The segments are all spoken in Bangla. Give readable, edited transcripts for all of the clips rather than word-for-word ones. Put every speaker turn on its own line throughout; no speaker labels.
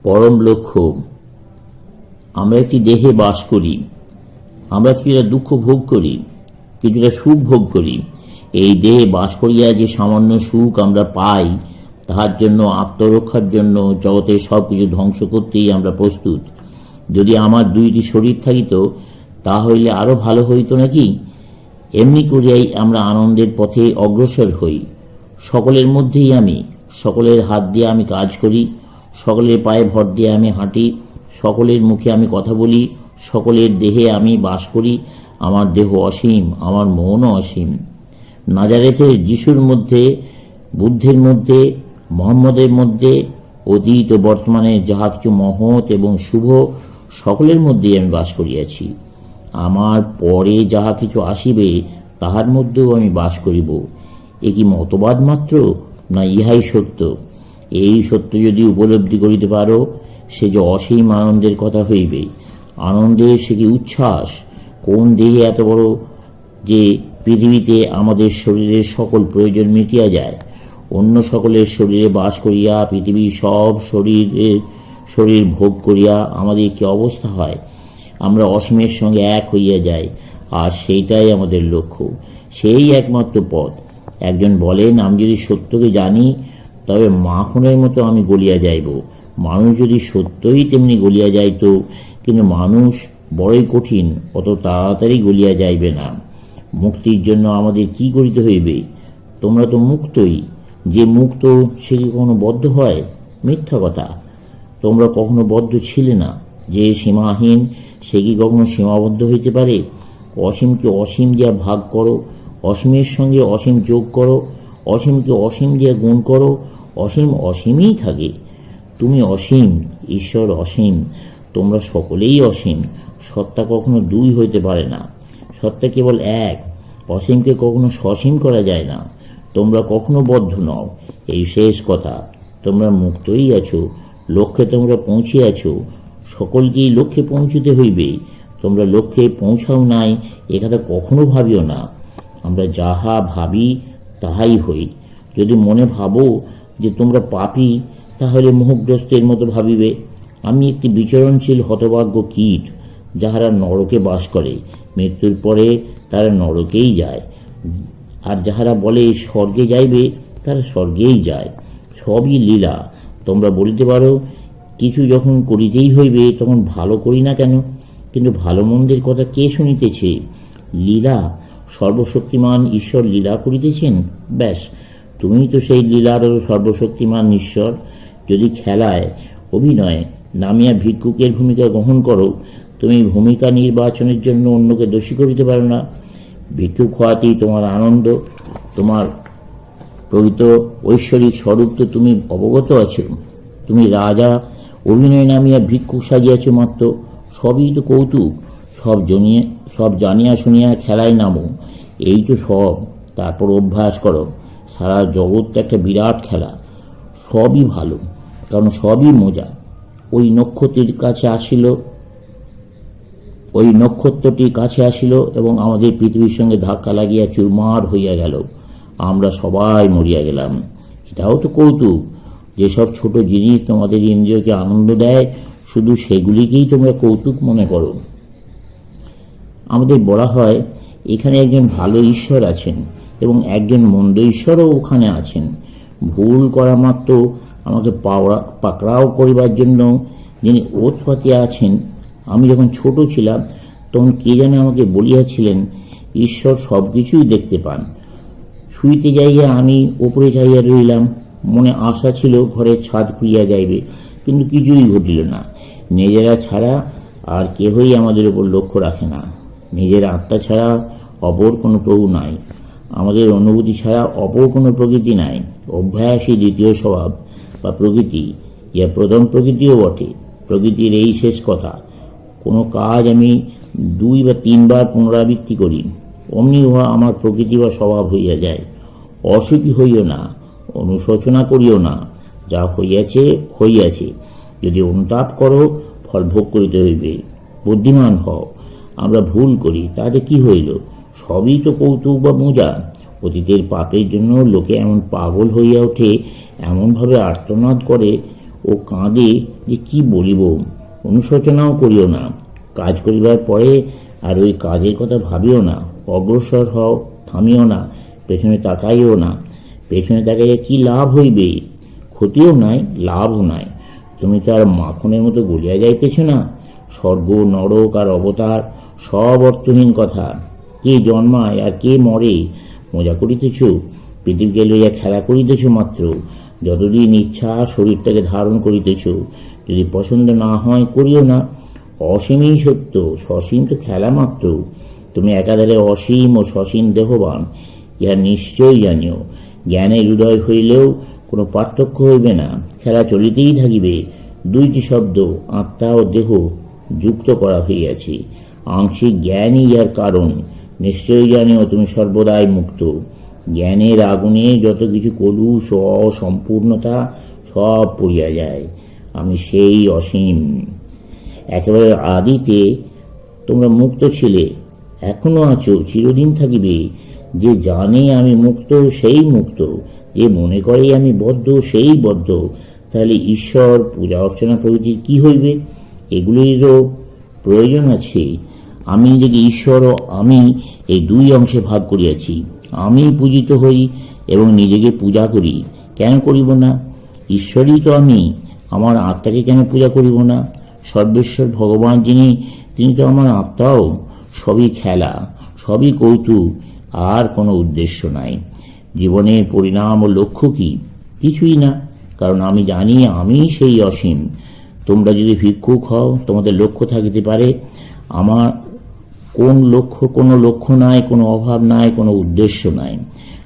পরম লক্ষ্য। আমরা একটি দেহে বাস করি, আমরা কিছুটা দুঃখ ভোগ করি, কিছুটা সুখ ভোগ করি। এই দেহে বাস করিয়া যে সামান্য সুখ আমরা পাই, তাহার জন্য, আত্মরক্ষার জন্য জগতের সব কিছু ধ্বংস করতেই আমরা প্রস্তুত। যদি আমার দুইটি শরীর থাকিত, তা হইলে আরো ভালো হইত নাকি? এমনি করিয়াই আমরা আনন্দের পথে অগ্রসর হই। সকলের মধ্যেই আমি, সকলের হাত দিয়ে আমি কাজ করি, সকলের পায়ে ভর দিয়ে আমি হাঁটি, সকলের মুখে আমি কথা বলি, সকলের দেহে আমি বাস করি। আমার দেহ অসীম, আমার মনও অসীম। নাজারেথের যিশুর মধ্যে, বুদ্ধের মধ্যে, মোহাম্মদের মধ্যে, অতীত ও বর্তমানে যাহা কিছু মহৎ এবং শুভ, সকলের মধ্যেই আমি বাস করিয়াছি। আমার পরে যাহা কিছু আসিবে, তাহার মধ্যেও আমি বাস করিব। এ কি মতবাদ মাত্র, না ইহাই সত্য? এই সত্য যদি উপলব্ধি করিতে পারো, সে যে অসীম আনন্দের কথা হইবে। আনন্দের সে কি উচ্ছ্বাস! কোন দেহে এত বড় যে পৃথিবীতে আমাদের শরীরের সকল প্রয়োজন মিটিয়া যায়? অন্য সকলের শরীরে বাস করিয়া পৃথিবীর সব শরীর ভোগ করিয়া আমাদের কি অবস্থা হয়? আমরা অসীমের সঙ্গে এক হইয়া যাই, আর সেইটাই আমাদের লক্ষ্য, সেই একমাত্র পথ। একজন বলেন, আমি যদি সত্যকে জানি, তবে মাখনের মতো আমি গলিয়া যাইব। মানুষ যদি সত্যই তেমনি গলিয়া যাইত, কিন্তু মানুষ বড়ই কঠিন, অত তাড়াতাড়ি গলিয়া যাইবে না। মুক্তির জন্য আমাদের কি করিতে হইবে? তোমরা তো মুক্তই। যে মুক্ত, সে কি কখনো বদ্ধ হয়? মিথ্যা কথা। তোমরা কখনো বদ্ধ ছিলে না। যে সীমাহীন, সে কি কখনো সীমাবদ্ধ হইতে পারে? অসীমকে অসীম দিয়া ভাগ করো, অসীমের সঙ্গে অসীম যোগ করো, অসীমকে অসীম দিয়া গুণ করো, অসীম অসীমই থাকে। তুমি অসীম, ঈশ্বর অসীম, তোমরা সকলেই অসীম। সত্তা কখনো দুই হইতে পারে না, সত্তা কেবল এক। অসীমকে কখনো সসীম করা যায় না। তোমরা কখনো বদ্ধ নও, এই শেষ কথা। তোমরা মুক্তই আছো, লক্ষ্যে তোমরা পৌঁছিয়াছ। সকলকেই লক্ষ্যে পৌঁছিতে হইবে। তোমরা লক্ষ্যে পৌঁছাও নাই, এ কথা কখনো ভাবিও না। আমরা যাহা ভাবি তাহাই হই। যদি মনে ভাবো যে তোমরা পাপী, তাহলে মোহগ্রস্তের মতো ভাবিবে। আমি একটি বিচরণশীল হতভাগ্য কীট, যাহারা নরকে বাস করে। মৃত্যুর পরে তারা নরকেই যায়, আর যাহারা বলে স্বর্গে যাইবে, তারা স্বর্গেই যায়। সবই লীলা। তোমরা বলিতে পারো, কিছু যখন করিতেই হইবে, তখন ভালো করি না কেন? কিন্তু ভালো মন্দের কথা কে শুনিতেছে? লীলা। সর্বশক্তিমান ঈশ্বর লীলা করিতেছেন। ব্যাস, তুমিই তো সেই লীলার সর্বশক্তিমান ঈশ্বর। যদি খেলায়, অভিনয় নামিয়া ভিক্ষুকের ভূমিকা গ্রহণ করো, তুমি ভূমিকা নির্বাচনের জন্য অন্যকে দোষী করিতে পারো না। ভিক্ষুক হওয়াতেই তোমার আনন্দ। তোমার প্রকৃত ঐশ্বরিক স্বরূপ তো তুমি অবগত আছো। তুমি রাজা, অভিনয় নামিয়া ভিক্ষুক সাজিয়াছ মাত্র। সবই তো কৌতুক। সব জানিয়া শুনিয়া খেলায় নামো, এই তো সব। তারপর অভ্যাস করো। সারা জগৎ একটা বিরাট খেলা। সবই ভালো, কারণ সবই মজা। ওই নক্ষত্রটির কাছে আসিল এবং আমাদের পৃথিবীর সঙ্গে ধাক্কা লাগিয়া চুরমার হইয়া গেল। আমরা সবাই মরিয়া গেলাম। এটাও তো কৌতুক। যেসব ছোট জিনিস তোমাদের ইন্দ্রিয়কে আনন্দ দেয়, শুধু সেগুলিকেই তোমরা কৌতুক মনে করো। আমাদের বলা হয়, এখানে একজন ভালো ঈশ্বর আছেন এবং একজন মন্দ ঈশ্বরও ওখানে আছেন। ভুল করা মাত্র আমাকে পাকড়াও করিবার জন্য যিনি ওত পাতিয়া আছেন। আমি যখন ছোট ছিলাম, তখন কে যেন আমাকে বলিয়াছিলেন, ঈশ্বর সব কিছুই দেখতে পান। শুইতে যাইয়া আমি ওপরে যাইয়া রইলাম। মনে আশা ছিল ঘরের ছাদ খুলিয়া যাইবে, কিন্তু কিছুই ঘটিল না। নিজেরা ছাড়া আর কেহই আমাদের উপর লক্ষ্য রাখে না। নিজের আত্মা ছাড়া অপর কোনো প্রভু নাই। আমাদের অনুভূতি ছাড়া অপর কোনো প্রকৃতি নাই। অভ্যাসই দ্বিতীয় স্বভাব বা প্রকৃতি, ইহা প্রথম প্রকৃতিও বটে। প্রকৃতির এই শেষ কথা। কোনো কাজ আমি 2 বা 3 বার পুনরাবৃত্তি করি, অমনি উহা আমার প্রকৃতি বা স্বভাব হইয়া যায়। অসুখী হইও না, অনুশোচনা করিও না। যা হইয়াছে হইয়াছে। যদি অনুতাপ করো, ফল ভোগ করিতে হইবে। বুদ্ধিমান হও। আমরা ভুল করি, তাতে কি হইল? সবই তো কৌতুক বা মজা। অতীতের পাপের জন্য লোকে এমন পাগল হইয়া ওঠে, এমনভাবে আর্তনাদ করে ও কাঁদে যে কি বলিব। অনুশোচনাও করিও না, কাজ করিবার পরে আর ওই কাজের কথা ভাবিও না। অগ্রসর হও, থামিও না, পেছনে তাকাইও না। পেছনে তাকাইয়া কি লাভ হইবে? ক্ষতিও নাই, লাভও নাই। তুমি তো আর মাখনের মতো গলিয়া যাইতেছ না। স্বর্গ, নরক আর অবতার সব অর্থহীন কথা। কে জন্মায় আর কে মরে মজা করিতেছ, পৃথিবীকে লইয়া খেলা করিতেছ মাত্র। যতদিন ইচ্ছা শরীরটাকে ধারণ করিতেছ, যদি পছন্দ না হয় করিও না। অসীমই সত্য, সসীম তো খেলা মাত্র। তুমি একাধারে অসীম ও সসীম দেহবান, ইহা নিশ্চয়ই জানিও। জ্ঞানের হৃদয় হইলেও কোনো পার্থক্য হইবে না, খেলা চলিতেই থাকিবে। দুইটি শব্দ আত্মা ও দেহ যুক্ত করা হইয়াছে। আংশিক জ্ঞানই ইহার কারণ। নিশ্চয়ই জানিও তুমি সর্বদাই মুক্ত। জ্ঞানের আগুনে যত কিছু কলুষ ও অসম্পূর্ণতা সব পড়িয়া যায়। আমি সেই অসীম। একেবারে আদিতে তোমরা মুক্ত ছিলে, এখনো আছো, চিরদিন থাকিবে। যে জানে আমি মুক্ত সেই মুক্ত, যে মনে করে আমি বদ্ধ সেই বদ্ধ। তাহলে ঈশ্বর, পূজা অর্চনা প্রভৃতির কি হইবে? এগুলিরও প্রয়োজন আছে। আমি নিজেকে ঈশ্বর ও আমি এই দুই অংশে ভাগ করিয়াছি। আমি পূজিত হই এবং নিজেকে পূজা করি। কেন করিব না? ঈশ্বরই তো আমি। আমার আত্মাকে কেন পূজা করিব না? সর্বেশ্বর ভগবান যিনি, তিনি তো আমার আত্মাও। সবই খেলা, সবই কৌতুক, আর কোনো উদ্দেশ্য নাই। জীবনের পরিণাম ও লক্ষ্য কি? কিছুই না, কারণ আমি জানি আমি সেই অসীম। তোমরা যদি ভিক্ষুক হও, তোমাদের লক্ষ্য থাকিতে পারে। আমার কোনো লক্ষ্য নাই, কোনো অভাব নাই, কোনো উদ্দেশ্য নাই।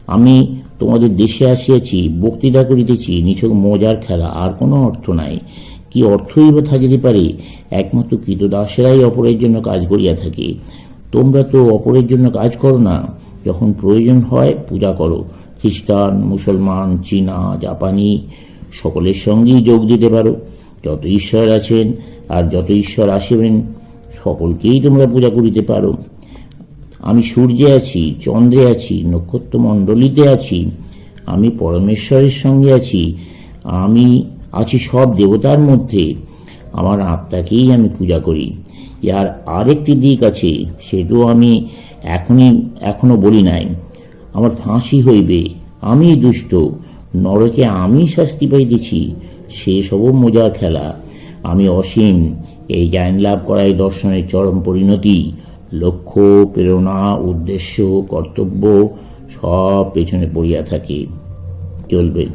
আমি তোমাদের দেশে আসিয়াছি, বক্তৃতা করিতেছি, নিছক মজার খেলা, আর কোনো অর্থ নাই। কি অর্থই বা থাকিতে পারে? একমাত্র কৃতদাসেরাই অপরের জন্য কাজ করিয়া থাকে। তোমরা তো অপরের জন্য কাজ করো না। যখন প্রয়োজন হয় পূজা করো। খ্রিস্টান, মুসলমান, চীনা, জাপানি সকলের সঙ্গেই যোগ দিতে পারো। যত ঈশ্বর আছেন আর যত ঈশ্বর আসিবেন সকলকেই তোমরা পূজা করিতে পারো। আমি সূর্যে আছি, চন্দ্রে আছি, নক্ষত্রমণ্ডলীতে আছি। আমি পরমেশ্বরের সঙ্গে আছি। আমি আছি সব দেবতার মধ্যে। আমার আত্মাকেই আমি পূজা করি। ইয়ার আরেকটি দিক আছে, সেটাও আমি এখনো বলি নাই। আমার ফাঁসি হইবে, আমি দুষ্ট, নরকে আমি শাস্তি পাইতেছি, সেসবও মজার খেলা। আমি অসীম, এই জ্ঞান লাভ করাই দর্শনের চরম পরিণতি। লক্ষ্য, প্রেরণা, উদ্দেশ্য, কর্তব্য সব পেছনে পড়িয়া থাকে। চলবে।